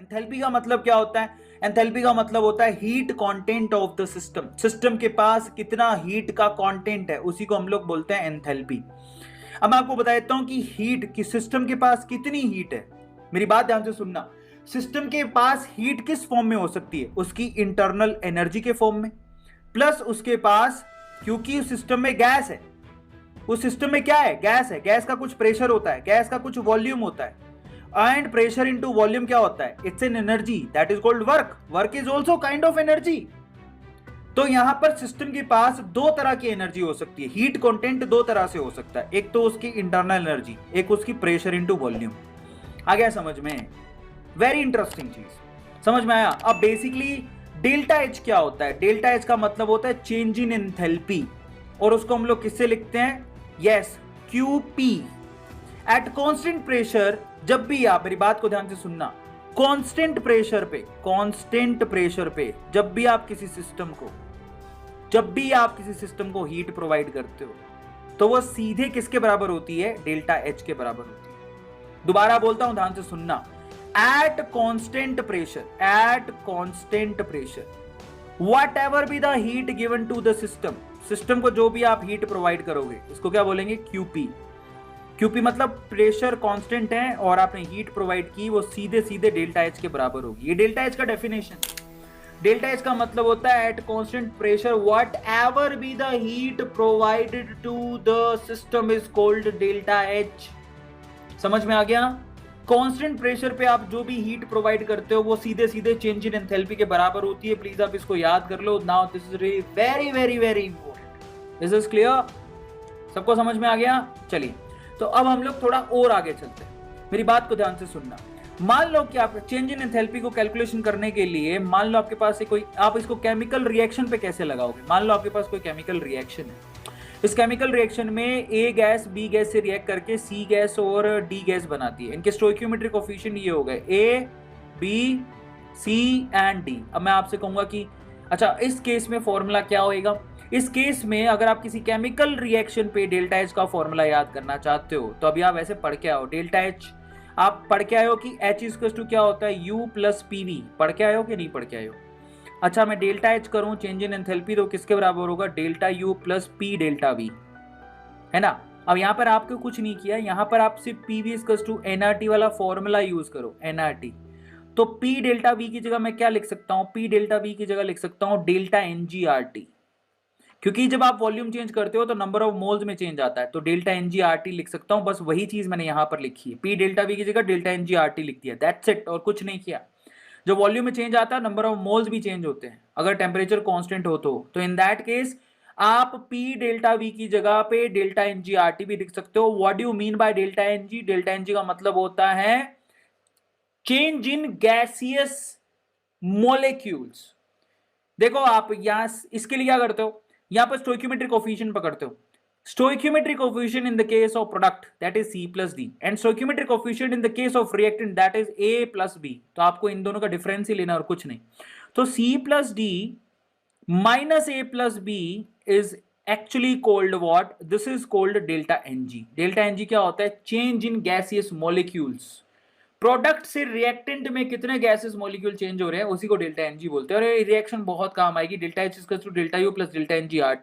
Enthalpy का मतलब क्या होता है? एंथैल्पी का मतलब होता है heat content of the system. System के पास कितना हीट का कंटेंट है उसी को हम लोग बोलते हैं एंथैल्पी। अब मैं आपको बता देता हूं कि हीट की सिस्टम के पास कितनी हीट है। मेरी बात ध्यान से सुनना। सिस्टम के पास हीट किस फॉर्म में हो सकती है? उसकी इंटरनल एनर्जी के फॉर्म में, प्लस उसके पास, क्योंकि उस सिस्टम में गैस है, उस सिस्टम में क्या है? गैस है। गैस का कुछ प्रेशर होता है, गैस का कुछ वॉल्यूम होता है, एंड प्रेशर इनटू वॉल्यूम क्या होता है? It's an energy, that is called work. Work is also kind of energy. तो यहां पर सिस्टम के पास दो तरह की एनर्जी हो सकती है। हीट कंटेंट दो तरह से हो सकता है, एक तो उसकी इंटरनल एनर्जी, एक उसकी प्रेशर इनटू वॉल्यूम। आ गया समझ में? वेरी इंटरेस्टिंग चीज, समझ में आया? अब बेसिकली डेल्टा एच क्या होता है? डेल्टा एच का मतलब होता है चेंज इन एंथैल्पी, और उसको हम लोग किससे लिखते हैं? Yes, Q P. At constant pressure, जब भी आप, मेरी बात को ध्यान से सुनना, कांस्टेंट प्रेशर पे, कांस्टेंट प्रेशर पे जब भी आप किसी सिस्टम को हीट प्रोवाइड करते हो तो वो सीधे किसके बराबर होती है? डेल्टा एच के बराबर होती है। दोबारा बोलता हूं, ध्यान से सुनना। At constant pressure whatever be the heat given to the system को जो भी आप हीट प्रोवाइड करोगे इसको क्या बोलेंगे? क्यूपी। क्यूपी मतलब प्रेशर कांस्टेंट है और आपने हीट प्रोवाइड की, वो सीधे सीधे डेल्टा एच के बराबर होगी। ये डेल्टा एच का डेफिनेशन। डेल्टा एच का मतलब होता है at constant pressure whatever be the heat provided to the system is called delta H. समझ में आ गया? कांस्टेंट प्रेशर पे आप जो भी हीट प्रोवाइड करते हो वो सीधे सीधे चेंज इन एंथैल्पी के बराबर होती है। प्लीज आप इसको याद कर लो। Now this is very very very important. This is clear? सबको समझ में आ गया? चलिए, तो अब हम लोग थोड़ा और आगे चलते हैं। मेरी बात को ध्यान से सुनना। मान लो कि आप चेंज इन एंथैल्पी को कैलकुलेशन करने के लिए, मान लो आपके पास कोई, आप इसको केमिकल रिएक्शन पे कैसे लगाओगे? मान लो आपके पास कोई केमिकल रिएक्शन है। इस केमिकल रिएक्शन में ए गैस बी गैस से रिएक्ट करके सी गैस और डी गैस बनाती है। इनके स्टोइकियोमेट्रिक कोफिशिएंट ये हो गए ए, बी, सी एंड डी। अब मैं आपसे कहूंगा कि अच्छा, इस केस में फॉर्मूला क्या होएगा? इस केस में अगर आप किसी केमिकल रिएक्शन पे डेल्टा एच का फॉर्मूला याद करना चाहते हो तो अभी आप ऐसे पढ़ के आओ। डेल्टा एच आप पढ़ के आए हो कि एच इक्वल्स टू क्या होता है? You plus PV. पढ़ के आए हो कि नहीं पढ़ के आए हो? अच्छा, मैं डेल्टा एच करूं चेंज इन एंथैल्पी तो किसके बराबर होगा? Delta U plus P delta we, है ना? अब यहां पर आपको कुछ नहीं किया, यहां पर आप सिर्फ पीवी इक्वल्स टू एनआरटी वाला फॉर्मूला यूज करो, एनआरटी। तो पी डेल्टा वी की जगह मैं क्या लिख सकता हूं? पी डेल्टा वी की जगह लिख सकता हूं डेल्टा एनजीआरटी, क्योंकि जब आप वॉल्यूम चेंज करते हो तो नंबर ऑफ मोल्स में चेंज आता है। तो डेल्टा एनजीआरटी लिख सकता हूं। बस वही चीज मैंने यहां पर लिखी है, पी डेल्टा वी की जगह डेल्टा एनजीआरटी लिख दिया, दैट्स इट, और कुछ नहीं किया। जब वॉल्यूम में चेंज आता है नंबर ऑफ मोल्स भी चेंज होते हैं अगर टेम्परेचर कांस्टेंट हो तो इन दैट केस आप पी डेल्टा वी की जगह पे डेल्टा एनजीआरटी भी लिख सकते हो। What do you mean by delta N G? Delta N G का मतलब होता है चेंज इन गैसियस मोलेक्यूल्स। देखो आप यहां इसके लिए क्या करते हो? यहां पर स्टोइकियोमेट्रिक कोफिशिएंट पकड़ते हो। Stoichiometric coefficient in the case of product that is C plus D and stoichiometric coefficient in the case of reactant that is A plus B। तो आपको इन दोनों का डिफरेंस ही लेना और कुछ नहीं। तो C plus D minus A plus B is actually called what? This is called delta Ng। delta Ng क्या होता है? Change in gaseous molecules। Product से रिएक्टेंट में कितने गैसेस मॉलिक्यूल चेंज हो रहे हैं उसी को डेल्टा Ng बोलते हैं। और ये रिएक्शन बहुत काम आएगी। Delta H equals to delta U plus delta Ng RT।